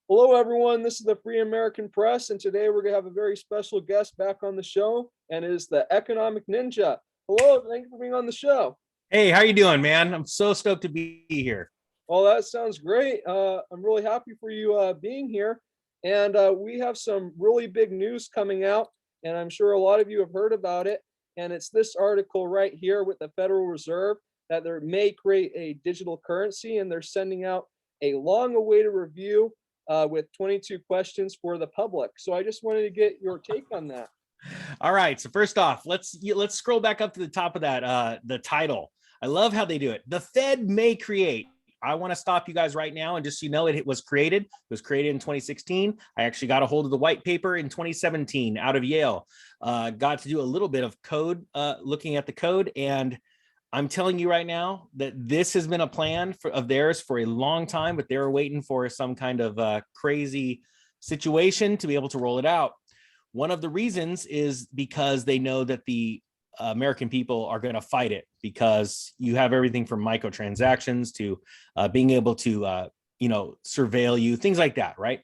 Hello, everyone. This is the Free American Press, and today we're going to have a very special guest back on the show, and it is the Economic Ninja. Hello, thank you for being on the show. Hey, how you doing, man? I'm so stoked to be here. Well, that sounds great. I'm really happy for you being here, and we have some really big news coming out, and I'm sure a lot of you have heard about it. And it's this article right here with the Federal Reserve that they may create a digital currency, and they're sending out a long-awaited review with 22 questions for the public. So I just wanted to get your take on that. All right, so first off, let's scroll back up to the top of that the title. I love how they do it. The Fed may create. I want to stop you guys right now and just so you know it was created. It was created in 2016. I actually got a hold of the white paper in 2017 out of Yale. Got to do a little bit of code, looking at the code, and I'm telling you right now that this has been a plan of theirs for a long time, but they're waiting for some kind of crazy situation to be able to roll it out. One of the reasons is because they know that the American people are going to fight it, because you have everything from microtransactions to being able to, surveil you, things like that, right?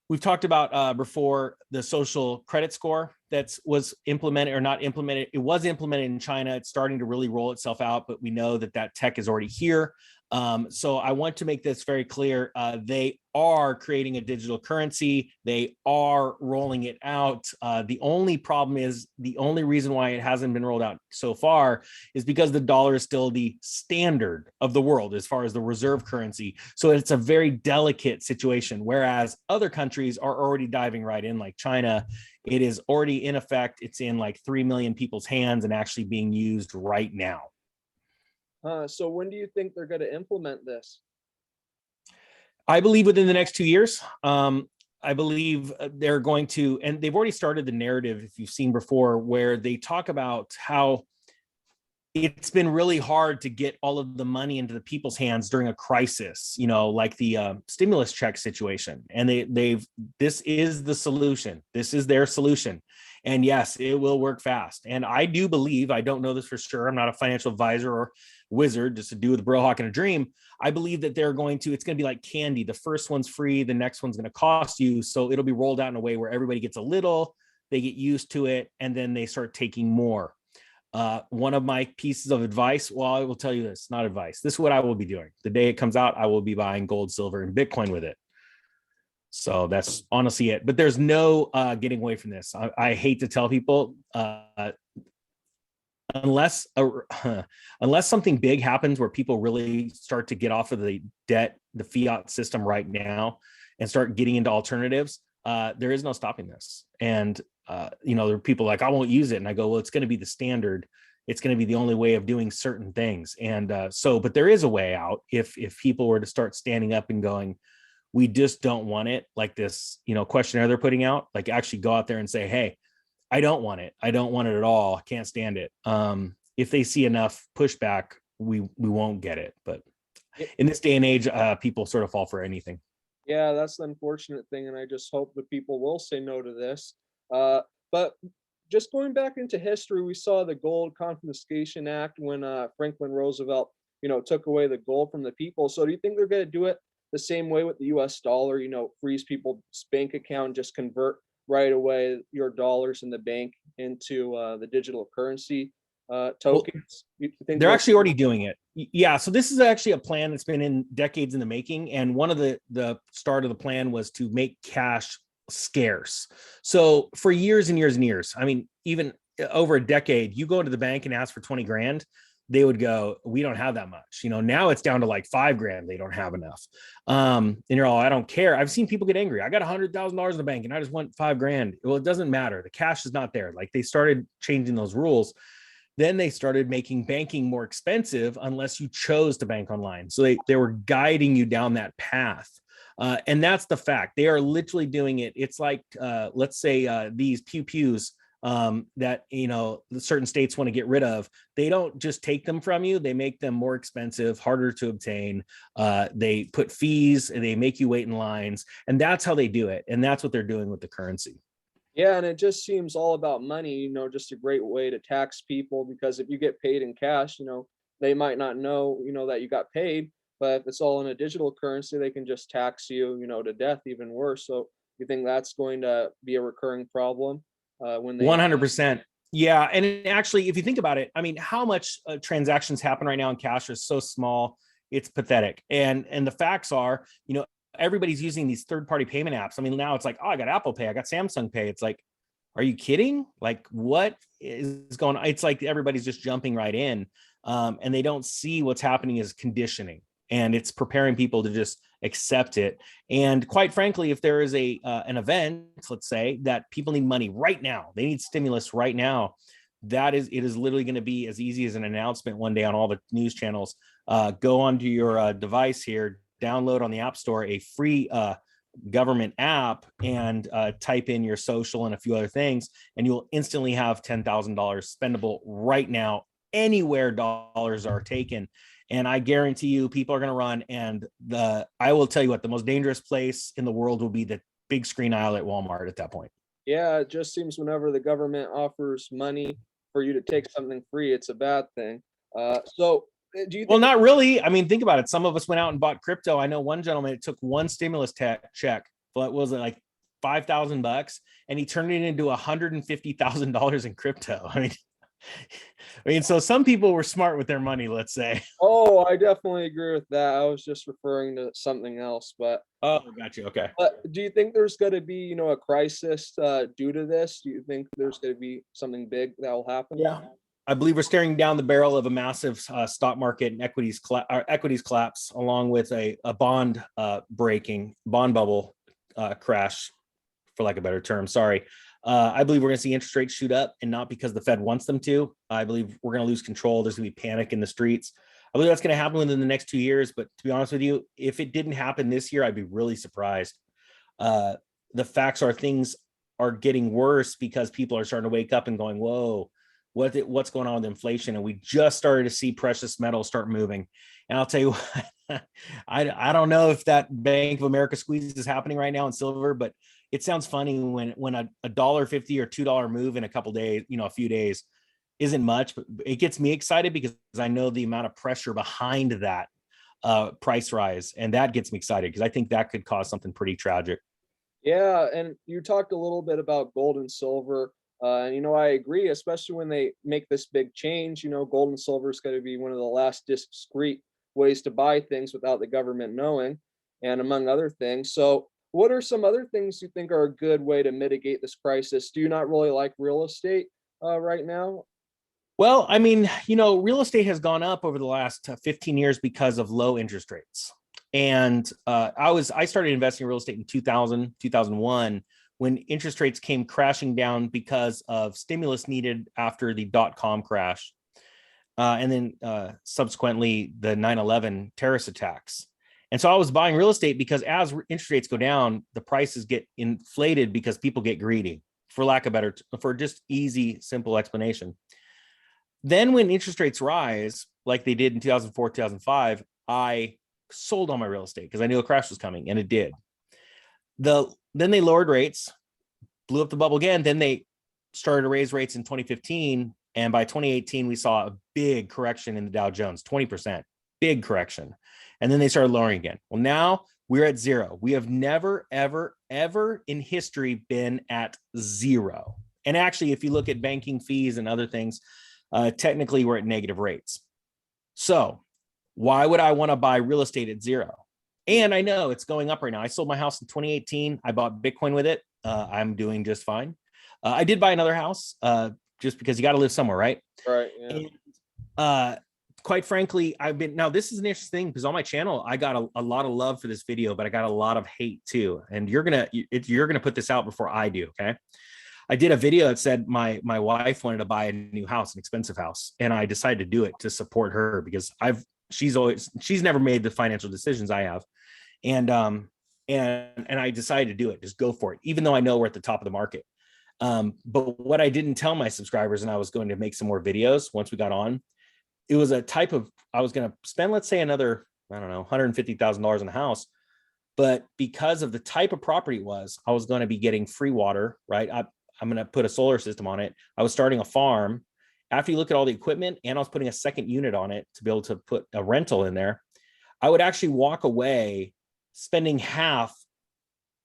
We've talked about before the social credit score that was implemented or not implemented. It was implemented in China. It's starting to really roll itself out, but we know that that tech is already here. So I want to make this very clear. They are creating a digital currency. They are rolling it out. The only problem is, the only reason why it hasn't been rolled out so far is because the dollar is still the standard of the world as far as the reserve currency. So it's a very delicate situation, whereas other countries are already diving right in, like China. It is already in effect. It's in like 3 million people's hands and actually being used right now. So when do you think they're going to implement this? I believe within the next 2 years. I believe they're going to, and they've already started the narrative, if you've seen before, where they talk about how it's been really hard to get all of the money into the people's hands during a crisis, like the stimulus check situation. And this is the solution. This is their solution. And yes, it will work fast. And I do believe, I don't know this for sure, I'm not a financial advisor or wizard, just to do with a bro hawk and a dream. I believe that it's going to be like candy. The first one's free, the next one's going to cost you. So it'll be rolled out in a way where everybody gets a little, they get used to it, and then they start taking more. One of my pieces of advice, well, I will tell you this, not advice. This is what I will be doing. The day it comes out, I will be buying gold, silver, and Bitcoin with it. So that's honestly it. But there's no getting away from this. I hate to tell people, unless something big happens where people really start to get off of the debt, the fiat system right now, and start getting into alternatives, there is no stopping this. And there are people like, I won't use it. And I go, well, it's going to be the standard. It's going to be the only way of doing certain things. And but there is a way out if people were to start standing up and going, we just don't want it, like this, questionnaire they're putting out, like actually go out there and say, hey, I don't want it. I don't want it at all. I can't stand it. If they see enough pushback, we won't get it. But in this day and age, people sort of fall for anything. Yeah, that's the unfortunate thing, and I just hope that people will say no to this. But just going back into history, we saw the Gold Confiscation Act when Franklin Roosevelt, took away the gold from the people. So do you think they're going to do it the same way with the U.S. dollar? Freeze people's bank account, just convert right away your dollars in the bank into the digital currency tokens? Well, they're actually already doing it. Yeah, so this is actually a plan that's been in decades in the making, and one of the start of the plan was to make cash scarce. So for years and years and years, I mean, even over a decade, you go into the bank and ask for 20 grand, they would go, we don't have that much. Now it's down to like 5 grand. They don't have enough. And you're all, I don't care. I've seen people get angry. I got $100,000 in the bank and I just want 5 grand. Well, it doesn't matter. The cash is not there. Like, they started changing those rules. Then they started making banking more expensive unless you chose to bank online. So they were guiding you down that path. And that's the fact. They are literally doing it. It's like, let's say these pews that, certain states want to get rid of. They don't just take them from you. They make them more expensive, harder to obtain. They put fees and they make you wait in lines. And that's how they do it. And that's what they're doing with the currency. Yeah, and it just seems all about money, just a great way to tax people, because if you get paid in cash, they might not know, that you got paid. But if it's all in a digital currency, they can just tax you, to death, even worse. So you think that's going to be a recurring problem when they? 100%. Yeah. And actually, if you think about it, I mean, how much transactions happen right now in cash is so small, it's pathetic. And the facts are, everybody's using these third-party payment apps. I mean, now it's like, oh, I got Apple Pay, I got Samsung Pay. It's like, are you kidding? Like, what is going on? It's like everybody's just jumping right in, and they don't see what's happening as conditioning, and it's preparing people to just accept it. And quite frankly, if there is an event, let's say, that people need money right now, they need stimulus right now, it is literally going to be as easy as an announcement one day on all the news channels. Go onto your device here, download on the App Store a free government app, and type in your social and a few other things, and you'll instantly have $10,000 spendable right now anywhere dollars are taken. And I guarantee you people are going to run. And I will tell you what, the most dangerous place in the world will be the big screen aisle at Walmart at that point. Yeah, it just seems whenever the government offers money for you to take something free, it's a bad thing. Do you Well, think? not really. I mean, think about it. Some of us went out and bought crypto. I know one gentleman, it took one stimulus check, but was it like $5,000, and he turned it into $150,000 in crypto. So some people were smart with their money, let's say. Oh, I definitely agree with that. I was just referring to something else, but Oh, got you. Okay. do you think there's going to be, a crisis due to this? Do you think there's going to be something big that will happen? Yeah. I believe we're staring down the barrel of a massive stock market and equities collapse, along with a bond bond bubble crash, for lack of a better term. Sorry. I believe we're going to see interest rates shoot up, and not because the Fed wants them to. I believe we're going to lose control. There's going to be panic in the streets. I believe that's going to happen within the next 2 years. But to be honest with you, if it didn't happen this year, I'd be really surprised. The facts are things are getting worse because people are starting to wake up and going, whoa, what's going on with inflation? And we just started to see precious metals start moving. And I'll tell you what, I don't know if that Bank of America squeeze is happening right now in silver, but it sounds funny when a $1.50 or $2 move in a couple days, a few days, isn't much, but it gets me excited because I know the amount of pressure behind that price rise, and that gets me excited because I think that could cause something pretty tragic. Yeah, and you talked a little bit about gold and silver. And I agree, especially when they make this big change. Gold and silver is going to be one of the last discrete ways to buy things without the government knowing, and among other things. So, what are some other things you think are a good way to mitigate this crisis? Do you not really like real estate right now? Well, I mean, real estate has gone up over the last 15 years because of low interest rates. And I started investing in real estate in 2000, 2001, when interest rates came crashing down because of stimulus needed after the dot-com crash. And then subsequently the 9/11 terrorist attacks. And so I was buying real estate because as interest rates go down, the prices get inflated because people get greedy, for just easy, simple explanation. Then when interest rates rise, like they did in 2004, 2005, I sold all my real estate because I knew a crash was coming, and it did. Then they lowered rates, blew up the bubble again. Then they started to raise rates in 2015. And by 2018, we saw a big correction in the Dow Jones, 20%, big correction. And then they started lowering again. Well, now we're at zero. We have never, ever, ever in history been at zero. And actually, if you look at banking fees and other things, technically we're at negative rates. So why would I want to buy real estate at zero? And I know it's going up right now. I sold my house in 2018. I bought Bitcoin with it. I'm doing just fine. I did buy another house just because you got to live somewhere, right? Right. Yeah. And quite frankly, now this is an interesting thing because on my channel, I got a lot of love for this video, but I got a lot of hate too. And you're going to put this out before I do. Okay. I did a video that said my wife wanted to buy a new house, an expensive house. And I decided to do it to support her because she's never made the financial decisions I have. And I decided to do it, just go for it, even though I know we're at the top of the market. But what I didn't tell my subscribers, and I was going to make some more videos once we got on, it was a type of, I was going to spend, let's say another, I don't know, $150,000 in a house. But because of the type of property it was, I was going to be getting free water, right? I'm going to put a solar system on it. I was starting a farm. After you look at all the equipment, and I was putting a second unit on it to be able to put a rental in there. I would actually walk away spending half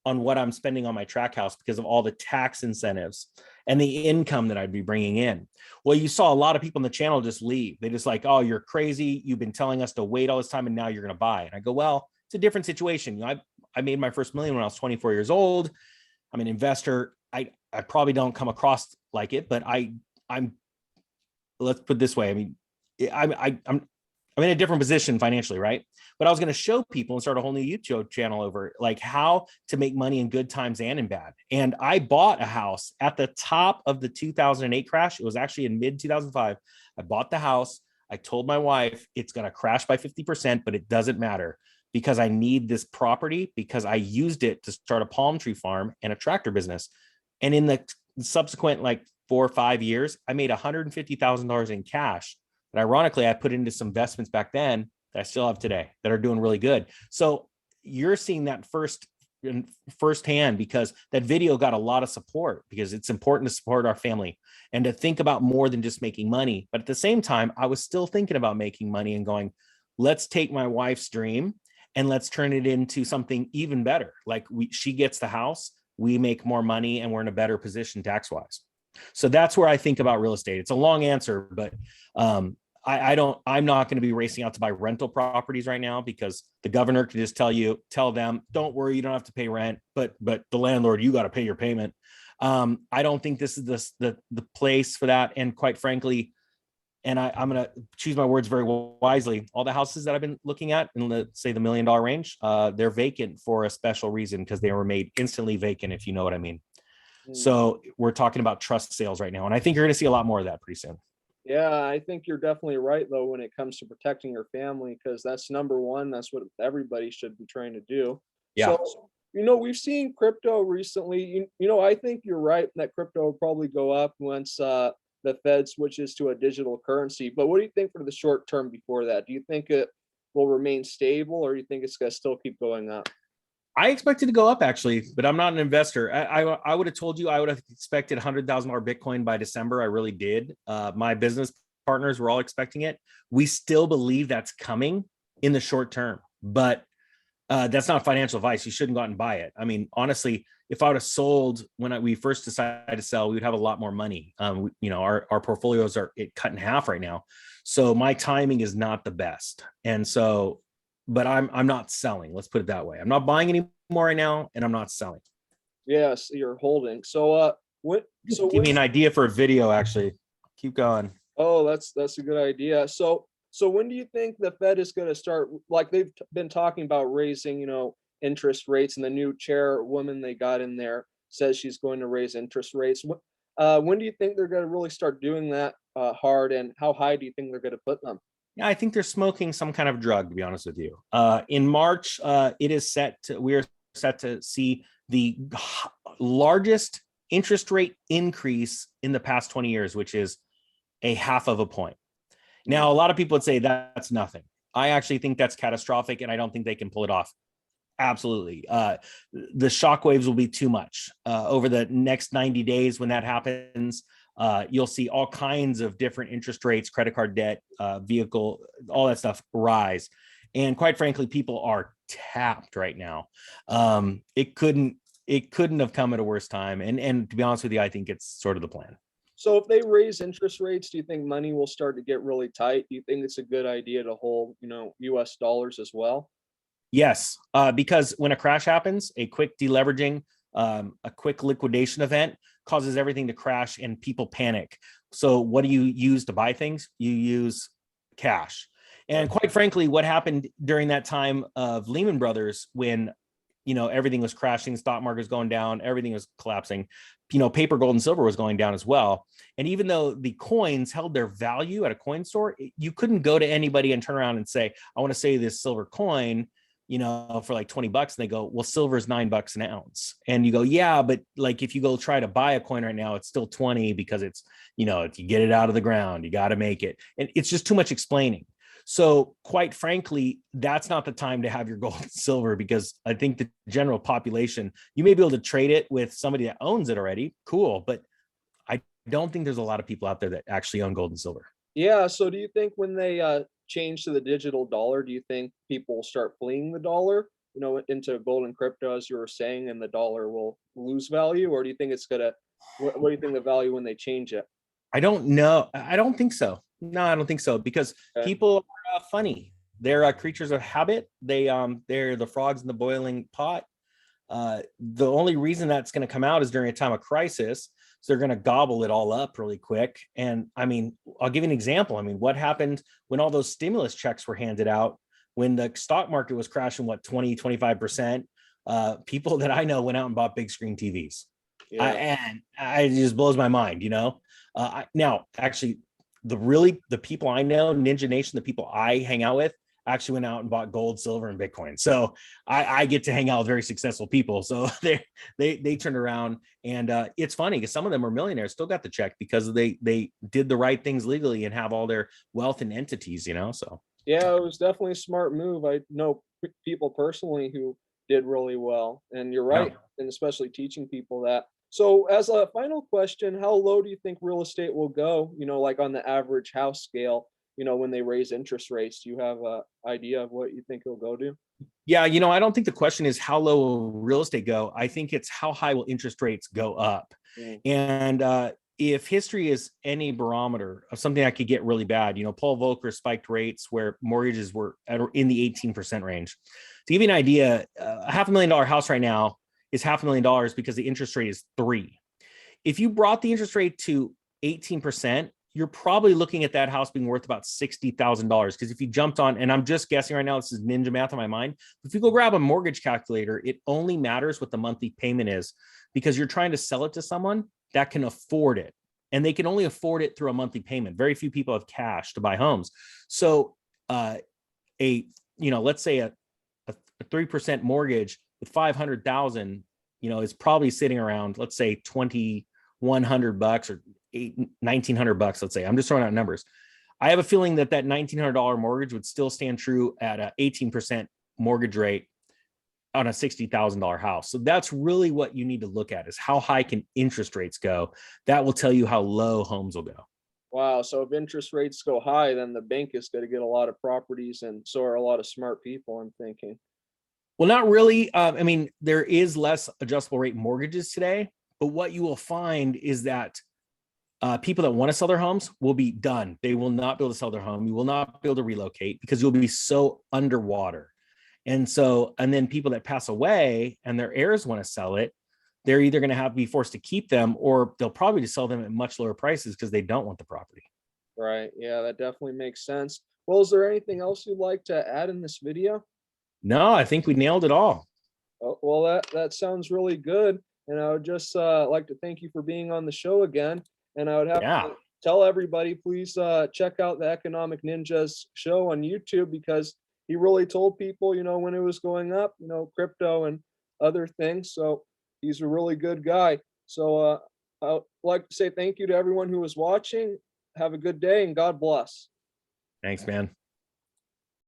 on what I'm spending on my track house because of all the tax incentives and the income that I'd be bringing in. Well, you saw a lot of people on the channel just leave. They just like, oh, you're crazy. You've been telling us to wait all this time and now you're going to buy. And I go, well, it's a different situation. You know, I made my first million when I was 24 years old. I'm an investor. I probably don't come across like it, but I'm, let's put it this way. I mean, I'm in a different position financially, right? But I was going to show people and start a whole new YouTube channel over like how to make money in good times and in bad. And I bought a house at the top of the 2008 crash. It was actually in mid 2005. I bought the house. I told my wife it's going to crash by 50%, but it doesn't matter because I need this property because I used it to start a palm tree farm and a tractor business. And in the subsequent like 4 or 5 years, I made $150,000 in cash. And ironically, I put into some investments back then that I still have today that are doing really good. So you're seeing that firsthand because that video got a lot of support because it's important to support our family and to think about more than just making money. But at the same time, I was still thinking about making money and going, let's take my wife's dream and let's turn it into something even better. Like she gets the house, we make more money and we're in a better position tax-wise. So that's where I think about real estate. It's a long answer, but I'm not going to be racing out to buy rental properties right now because the governor can just tell them, don't worry, you don't have to pay rent, but the landlord, you got to pay your payment. I don't think this is the place for that. And quite frankly, and I'm going to choose my words very wisely. All the houses that I've been looking at in let's say the $1 million range, they're vacant for a special reason because they were made instantly vacant, if you know what I mean. So we're talking about trust sales right now. And I think you're going to see a lot more of that pretty soon. Yeah, I think you're definitely right though when it comes to protecting your family because that's number one. That's what everybody should be trying to do. Yeah. So, we've seen crypto recently. I think you're right that crypto will probably go up once the Fed switches to a digital currency. But what do you think for the short term before that? Do you think it will remain stable or do you think it's going to still keep going up? I expected to go up actually, but I'm not an investor. I would have told you I would have expected $100,000 Bitcoin by December. I really did. My business partners were all expecting it. We still believe that's coming in the short term, but that's not financial advice. You shouldn't go out and buy it. I mean, honestly, if I would have sold when we first decided to sell, we would have a lot more money. Our portfolios are cut in half right now. So my timing is not the best. And so, but I'm not selling. Let's put it that way. I'm not buying any more right now, and I'm not selling. Yes, you're holding. So Give me an idea for a video, actually. Keep going. Oh, that's a good idea. So when do you think the Fed is going to start, like they've been talking about raising, interest rates, and the new chairwoman they got in there says she's going to raise interest rates. When do you think they're going to really start doing that hard, and how high do you think they're going to put them? Yeah, I think they're smoking some kind of drug, to be honest with you. In March, we're set to see the largest interest rate increase in the past 20 years, which is a half of a point. Now, a lot of people would say that's nothing. I actually think that's catastrophic, and I don't think they can pull it off. Absolutely. The shockwaves will be too much. Over the next 90 days when that happens, you'll see all kinds of different interest rates, credit card debt, vehicle, all that stuff rise. And quite frankly, people are tapped right now. It couldn't have come at a worse time. And to be honest with you, I think it's sort of the plan. So if they raise interest rates, do you think money will start to get really tight? Do you think it's a good idea to hold, US dollars as well? Yes, because when a crash happens, a quick deleveraging, a quick liquidation event causes everything to crash and people panic. So what do you use to buy things? You use cash. And quite frankly, what happened during that time of Lehman Brothers when everything was crashing, stock market was going down, everything was collapsing, paper, gold, and silver was going down as well. And even though the coins held their value at a coin store, you couldn't go to anybody and turn around and say, I want to say this silver coin, for like $20. And they go, well, silver is $9 an ounce. And you go, yeah, but like, if you go try to buy a coin right now, it's still 20 because it's, if you get it out of the ground, you got to make it. And it's just too much explaining. So quite frankly, that's not the time to have your gold and silver, because I think the general population, you may be able to trade it with somebody that owns it already. Cool. But I don't think there's a lot of people out there that actually own gold and silver. Yeah. So do you think when they change to the digital dollar, do you think people will start fleeing the dollar, into gold and crypto, as you were saying, and the dollar will lose value? Or do you think it's gonna, what do you think the value when they change it? I don't know. I don't think so. No, I don't think so, because Okay. people are funny. They're creatures of habit. They're the frogs in the boiling pot. The only reason that's going to come out is during a time of crisis. So they're going to gobble it all up really quick. And I mean, I'll give you an example. I mean, what happened when all those stimulus checks were handed out, when the stock market was crashing, what, 20, 25%? People that I know went out and bought big screen TVs. Yeah. And it just blows my mind, now, actually, the people I know, Ninja Nation, the people I hang out with, actually went out and bought gold, silver, and Bitcoin. So I get to hang out with very successful people. So they turned around, and it's funny because some of them are millionaires, still got the check because they did the right things legally and have all their wealth in entities. So Yeah, it was definitely a smart move. I know people personally who did really well, and you're yeah. right, and especially teaching people that. So, as a final question, how low do you think real estate will go? Like on the average house scale. When they raise interest rates, do you have a idea of what you think it'll go to? Yeah, I don't think the question is how low will real estate go. I think it's how high will interest rates go up. Mm. And if history is any barometer of something that could get really bad, Paul Volcker spiked rates where mortgages were in the 18% range. To give you an idea, a $500,000 house right now is $500,000 because the interest rate is 3. If you brought the interest rate to 18%, you're probably looking at that house being worth about $60,000. Because if you jumped on, and I'm just guessing right now, this is ninja math in my mind. If you go grab a mortgage calculator, it only matters what the monthly payment is, because you're trying to sell it to someone that can afford it. And they can only afford it through a monthly payment. Very few people have cash to buy homes. So let's say a 3% mortgage with 500,000, is probably sitting around, let's say $2,100 or $1,900, let's say. I'm just throwing out numbers. I have a feeling that $1,900 mortgage would still stand true at an 18% mortgage rate on a $60,000 house. So that's really what you need to look at, is how high can interest rates go. That will tell you how low homes will go. Wow. So if interest rates go high, then the bank is going to get a lot of properties, and so are a lot of smart people, I'm thinking. Well, not really. I mean, there is less adjustable rate mortgages today, but what you will find is that people that want to sell their homes will be done. They will not be able to sell their home. You will not be able to relocate because you'll be so underwater. And then people that pass away and their heirs want to sell it, they're either going to have to be forced to keep them, or they'll probably just sell them at much lower prices because they don't want the property. Right. Yeah, that definitely makes sense. Well, is there anything else you'd like to add in this video? No, I think we nailed it all. Oh, well, that sounds really good. And I would just like to thank you for being on the show again. And I would have Yeah. to tell everybody, please check out the Economic Ninjas show on YouTube, because he really told people, when it was going up, crypto and other things. So he's a really good guy. So I'd like to say thank you to everyone who was watching. Have a good day, and God bless. Thanks, man.